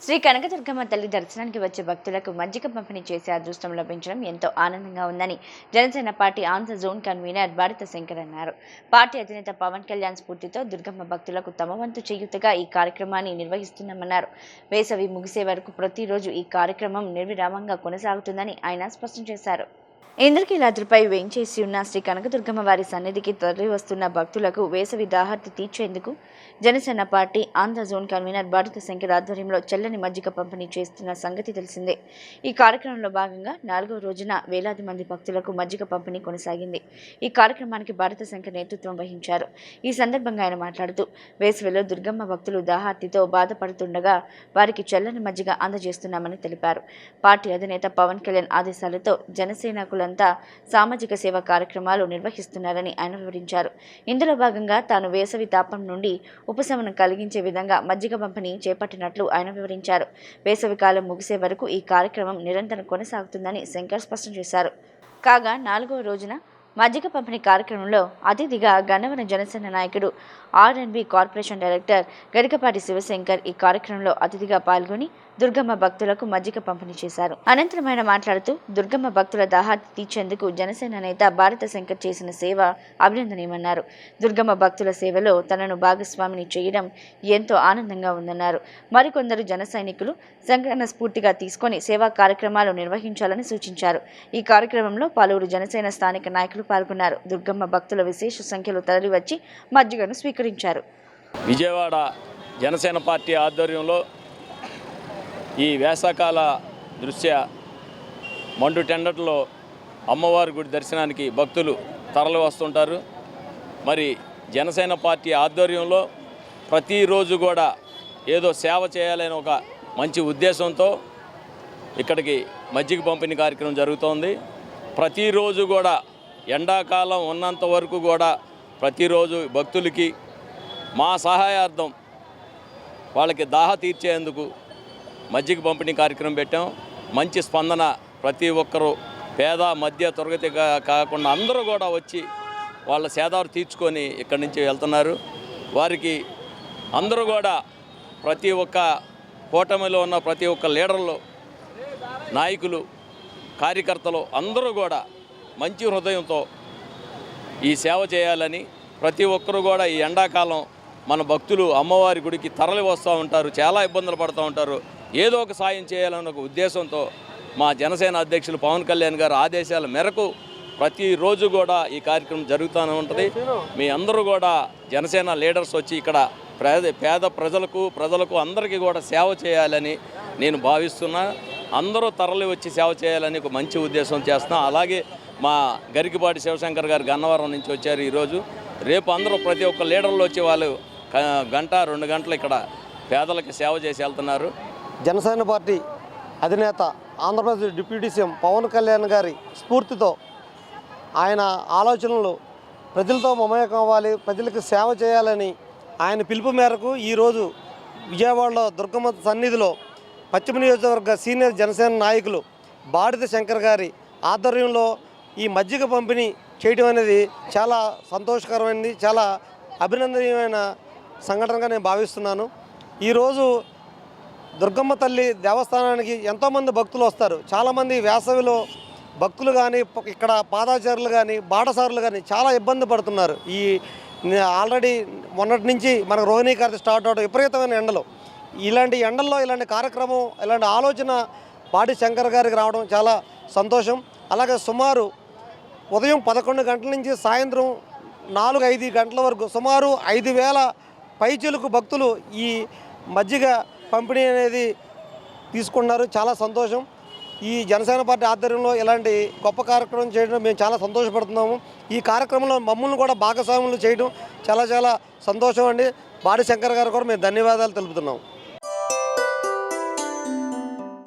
శ్రీ కనకదుర్గమ్మ తల్లి దర్శనానికి వచ్చే భక్తులకు మజ్జిగ పంపిణీ చేసే అదృష్టం లభించడం ఎంతో ఆనందంగా ఉందని Janasena party Andhra zone convener భారత శంకర్ అన్నారు. పార్టీ అధినేత పవన్ కళ్యాణ్ స్ఫూర్తితో దుర్గమ్మ భక్తులకు తమ వంతు చేయూతగా ఈ కార్యక్రమాన్ని నిర్వహిస్తున్నామన్నారు. వేసవి ముగిసే వరకు ప్రతిరోజు ఈ కార్యక్రమం నిర్విరామంగా కొనసాగుతుందని ఆయన స్పష్టం చేశారు. ఇంద్రకీలాద్రిపై వేంచేసి ఉన్న శ్రీ కనకదుర్గమ్మ వారి సన్నిధికి తరలి వస్తున్న భక్తులకు వేసవి దాహర్తి తీర్చేందుకు Janasena party Andhra zone convener భారత శంకర్ ఆధ్వర్యంలో చల్లని మజ్జిగ పంపిణీ చేస్తున్న సంగతి తెలిసిందే. ఈ కార్యక్రమంలో భాగంగా 4వ రోజున వేలాది మంది భక్తులకు మజ్జిగ పంపిణీ కొనసాగింది. ఈ కార్యక్రమానికి భారత శంకర్ నేతృత్వం వహించారు. ఈ సందర్భంగా ఆయన మాట్లాడుతూ వేసవిలో దుర్గమ్మ భక్తులు దాహార్తితో బాధపడుతుండగా వారికి చల్లని మజ్జిగ అందజేస్తున్నామని తెలిపారు. పార్టీ అధినేత పవన్ కళ్యాణ్ ఆదేశాలతో జనసేనకులంతా సామాజిక సేవా కార్యక్రమాలు నిర్వహిస్తున్నారని ఆయన వివరించారు. ఇందులో భాగంగా తాను వేసవి తాపం నుండి ఉపశమనం కలిగించే విధంగా మజ్జిగ పంపిణీ చేపట్టినట్లు ఆయన వివరించారు. వేసవి కాలం ముగిసే వరకు ఈ కార్యక్రమం నిరంతరం కొనసాగుతుందని శంకర్ స్పష్టం చేశారు. కాగా 4వ రోజున మజ్జిగ పంపిణీ కార్యక్రమంలో అతిథిగా గన్నవరం జనసేన నాయకుడు ఆర్ఎండ్బి కార్పొరేషన్ డైరెక్టర్ గరికపాటి శివశంకర్ ఈ కార్యక్రమంలో అతిథిగా పాల్గొని దుర్గమ్మ భక్తులకు మజ్జిగ పంపిణీ చేశారు. అనంతరం ఆయన మాట్లాడుతూ దుర్గమ్మ భక్తుల దాహార్తి తీర్చేందుకు జనసేన నేత భారత శంకర్ చేసిన సేవ అభినందనీయమన్నారు. దుర్గమ్మ భక్తుల సేవలో తనను భాగస్వామిని చేయడం ఎంతో ఆనందంగా ఉందన్నారు. మరికొందరు జన సైనికులు సంఘటన స్ఫూర్తిగా తీసుకొని సేవా కార్యక్రమాలు నిర్వహించాలని సూచించారు. ఈ కార్యక్రమంలో పలువురు జనసేన స్థానిక నాయకులు పాల్గొన్నారు. దుర్గమ్మ భక్తుల విశేష సంఖ్యలో తరలివచ్చి మజ్జిగను స్వీకరించారు. విజయవాడ జనసేన పార్టీ ఆధ్వర్యంలో ఈ వేసవకాల దృష్ట్యా మండు టెండర్లో అమ్మవారి గుడి దర్శనానికి భక్తులు తరలి వస్తుంటారు. మరి జనసేన పార్టీ ఆధ్వర్యంలో ప్రతిరోజు కూడా ఏదో సేవ చేయాలని ఒక మంచి ఉద్దేశంతో ఇక్కడికి మజ్జిగ పంపిణీ కార్యక్రమం జరుగుతోంది. ప్రతిరోజు కూడా ఎండాకాలం ఉన్నంత వరకు కూడా ప్రతిరోజు భక్తులకి మా సహాయార్థం వాళ్ళకి దాహ తీర్చేందుకు మజ్జిగ పంపిణీ కార్యక్రమం పెట్టాం. మంచి స్పందన, ప్రతి ఒక్కరూ పేద మధ్య తరగతి కాకుండా అందరూ కూడా వచ్చి వాళ్ళ సేదారు తీర్చుకొని ఇక్కడి నుంచి వెళ్తున్నారు. వారికి అందరూ కూడా ప్రతి ఒక్క కూటమిలో ఉన్న ప్రతి ఒక్క లీడర్లు, నాయకులు, కార్యకర్తలు అందరూ కూడా మంచి హృదయంతో ఈ సేవ చేయాలని, ప్రతి ఒక్కరూ కూడా ఈ ఎండాకాలం మన భక్తులు అమ్మవారి గుడికి తరలి వస్తూ ఉంటారు, చాలా ఇబ్బందులు పడుతూ ఉంటారు. ఏదో ఒక సాయం చేయాలన్న ఒక ఉద్దేశంతో మా జనసేన అధ్యక్షులు పవన్ కళ్యాణ్ గారు ఆదేశాల మేరకు ప్రతిరోజు కూడా ఈ కార్యక్రమం జరుగుతూనే ఉంటుంది. మీ అందరూ కూడా జనసేన లీడర్స్ వచ్చి ఇక్కడ పేద ప్రజలకు అందరికీ కూడా సేవ చేయాలని నేను భావిస్తున్నా. అందరూ తరలి వచ్చి సేవ చేయాలని ఒక మంచి ఉద్దేశం చేస్తున్నాం. అలాగే మా గరికపాటి శివశంకర్ గారు గన్నవరం నుంచి వచ్చారు ఈరోజు. రేపు అందరూ ప్రతి ఒక్క లీడర్లు వచ్చి వాళ్ళు గంట 2 గంటలు ఇక్కడ పేదలకి సేవ చేసి వెళ్తున్నారు. జనసేన పార్టీ అధినేత ఆంధ్రప్రదేశ్ డిప్యూటీ సీఎం పవన్ కళ్యాణ్ గారి స్ఫూర్తితో ఆయన ఆలోచనలు ప్రజలతో మమేకం అవ్వాలి, ప్రజలకు సేవ చేయాలని ఆయన పిలుపు మేరకు ఈరోజు విజయవాడలో దుర్గమ్మ సన్నిధిలో పశ్చిమ నియోజకవర్గ సీనియర్ జనసేన నాయకులు భారత శంకర్ గారి ఆధ్వర్యంలో ఈ మజ్జిగ పంపిణీ చేయడం అనేది చాలా సంతోషకరమైనది, చాలా అభినందనీయమైన సంఘటనగా నేను భావిస్తున్నాను. ఈరోజు దుర్గమ్మ తల్లి దేవస్థానానికి ఎంతోమంది భక్తులు వస్తారు. చాలామంది వేసవిలో భక్తులు కానీ, ఇక్కడ పాదాచారులు కానీ, బాటసారులు కానీ చాలా ఇబ్బంది పడుతున్నారు. ఈ ఆల్రెడీ మొన్నటి నుంచి మనకు రోహిణీ కార్తె స్టార్ట్ అవడం, విపరీతమైన ఎండలు. ఇలాంటి ఎండల్లో ఇలాంటి కార్యక్రమం, ఇలాంటి ఆలోచన పాడి శంకర్ గారికి రావడం చాలా సంతోషం. అలాగే సుమారు ఉదయం 11 గంటల నుంచి సాయంత్రం 4-5 గంటల వరకు సుమారు 5,000 పైచిలుకు భక్తులు ఈ మజ్జిగ పంపిణీ అనేది తీసుకున్నారు. చాలా సంతోషం. ఈ జనసేన పార్టీ ఆధ్వర్యంలో ఇలాంటి గొప్ప కార్యక్రమం చేయడం మేము చాలా సంతోషపడుతున్నాము. ఈ కార్యక్రమంలో మమ్మల్ని కూడా భాగస్వాములు చేయడం చాలా సంతోషం అండి. భారత శంకర్ గారు కూడా మేము ధన్యవాదాలు తెలుపుతున్నాము.